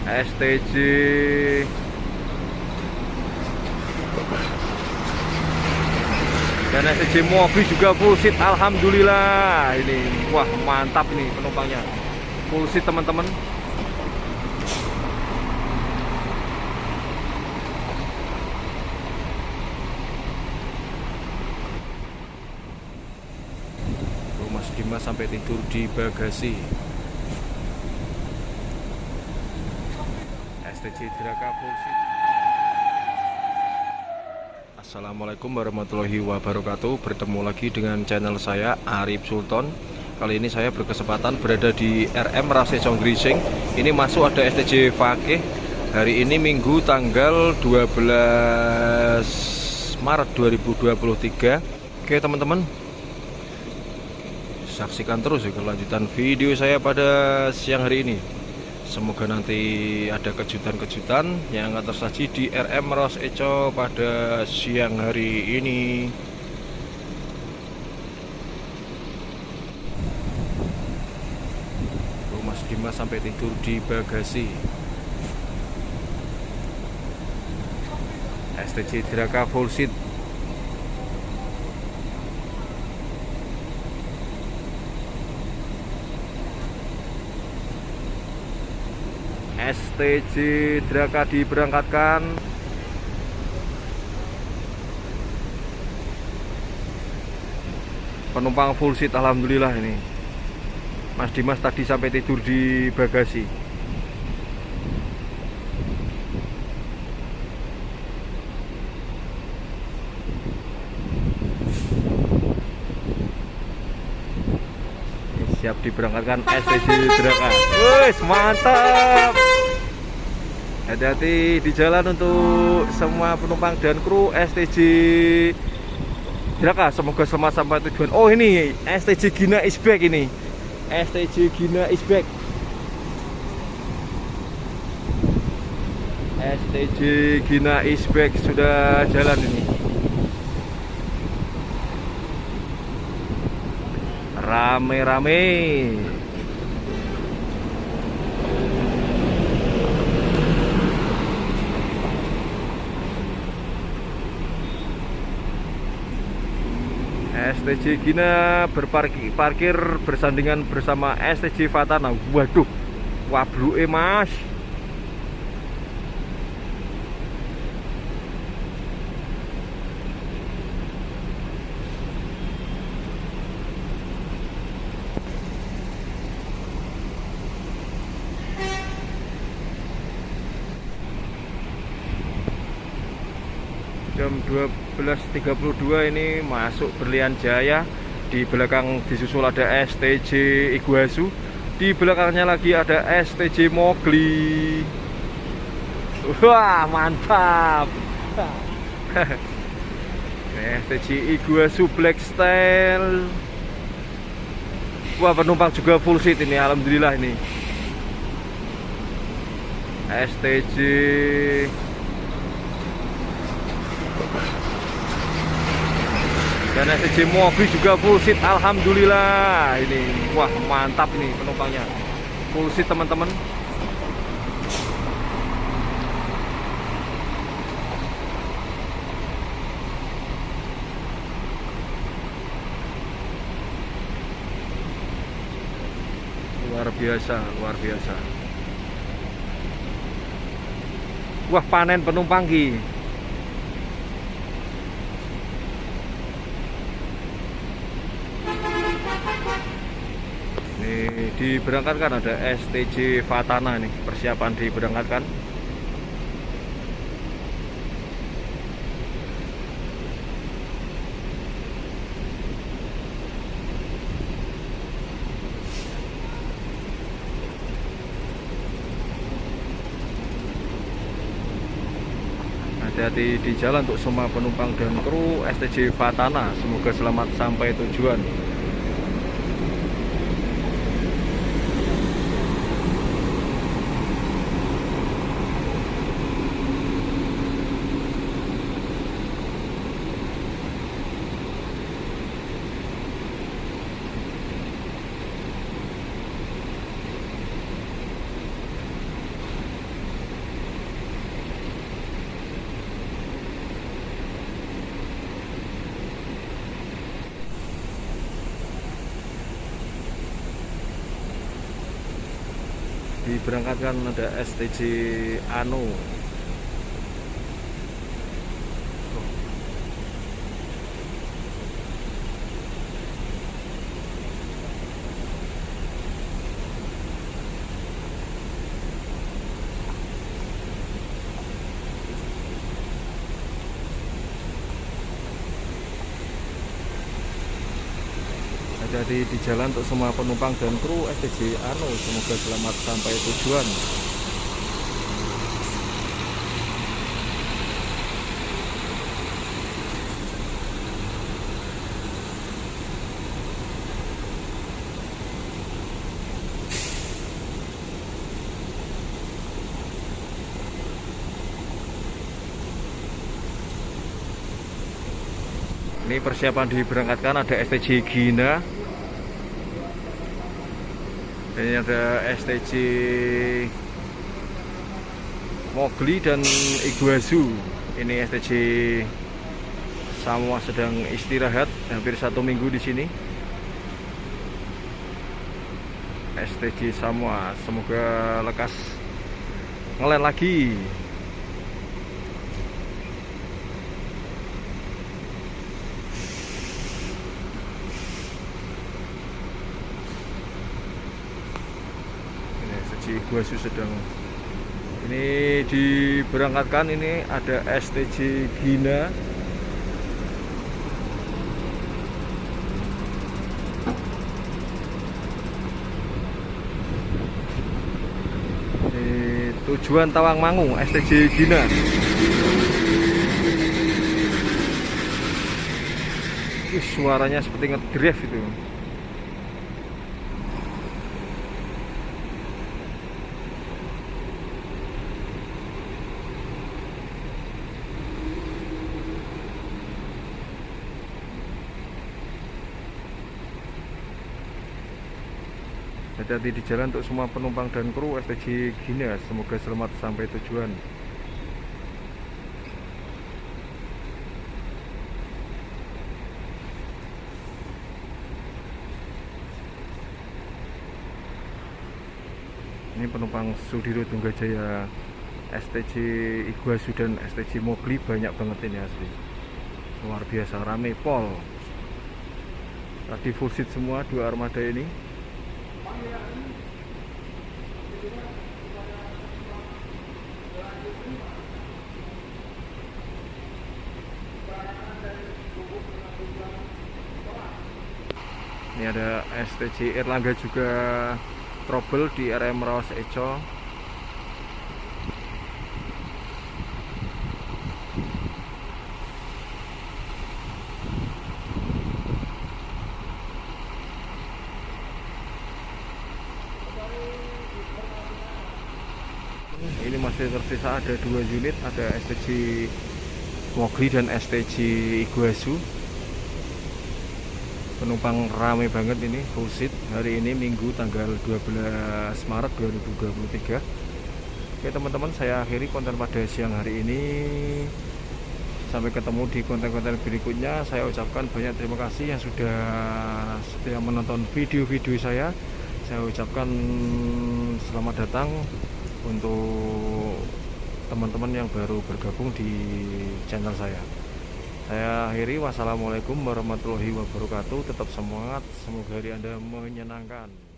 STJ dan STJ Mogli juga full seat, alhamdulillah. Ini wah mantap ini penumpangnya, full seat teman-teman. Mas Dimas sampai tidur di bagasi. STJ Draka full seat. Assalamualaikum warahmatullahi wabarakatuh. Bertemu lagi dengan channel saya Arif Sultan. Kali ini saya berkesempatan berada di RM Rasejong Grising. Ini masuk ada STJ Fakih. Hari ini Minggu tanggal 12 Maret 2023. Oke teman-teman, saksikan terus ya kelanjutan video saya pada siang hari ini. Semoga nanti ada kejutan-kejutan yang akan tersaji di RM Ros Eco pada siang hari ini. Mas Dimas sampai tidur di bagasi. STJ Draka full seat. STJ Draka diberangkatkan. Penumpang full seat alhamdulillah ini. Mas Dimas tadi sampai tidur di bagasi. Siap diberangkatkan STJ Draka. Wes mantap. Hati-hati di jalan untuk semua penumpang dan kru STJ Draka. Semoga selamat sampai tujuan. Oh ini STJ Gina is back ini. STJ Gina is back. STJ Gina is back sudah jalan ini. Rame-rame. STJ Gina berparkir bersandingan bersama STJ Fatana. Waduh, wabluke mas. Jam 12.32 ini masuk Berlian Jaya. Di belakang disusul ada STJ Iguazu. Di belakangnya lagi ada STJ Mogli. Wah mantap. STJ Iguazu Black Style. Wah penumpang juga full seat ini alhamdulillah ini. STJ dan STJ Mogli juga full seat alhamdulillah. Ini wah mantap ini penumpangnya, full seat teman-teman. Luar biasa, luar biasa. Wah panen penumpang ki. Diberangkatkan ada STJ Fatana nih, persiapan diberangkatkan. Hati-hati di jalan untuk semua penumpang dan kru STJ Fatana. Semoga selamat sampai tujuan. diberangkatkan ada STJ Ano. Jadi di jalan untuk semua penumpang dan kru STJ Ano, semoga selamat sampai tujuan. Ini persiapan diberangkatkan, ada STJ Gina. Ini ada STJ Mowgli dan Iguazu. Ini STJ Samoa sedang istirahat hampir 1 minggu di sini. STJ Samoa semoga lekas ngelen lagi. Iguazu sedang ini diberangkatkan. Ini ada STJ Gina. Di tujuan Tawangmangu STJ Gina. Suaranya seperti ngedrive itu. Hati-hati di jalan untuk semua penumpang dan kru STJ Gina, semoga selamat sampai tujuan. Ini penumpang Sudiro Tunggajaya, STJ Iguazu dan STJ Mowgli banyak banget ini asli. Luar biasa rame pol. Tadi full seat semua 2 armada ini. Ini ada STJ Erlangga juga trouble di RM Rawas Eco. Ini masih tersisa ada 2 unit, ada STJ Mowgli dan STJ Iguazu. Penumpang ramai banget ini, full seat. Hari ini Minggu tanggal 12 Maret 2023. Oke teman-teman, saya akhiri konten pada siang hari ini. Sampai ketemu di konten-konten berikutnya. Saya ucapkan banyak terima kasih yang sudah setia menonton video-video saya. Saya ucapkan selamat datang untuk teman-teman yang baru bergabung di channel saya. Saya akhiri, wassalamualaikum warahmatullahi wabarakatuh. Tetap semangat, semoga hari Anda menyenangkan.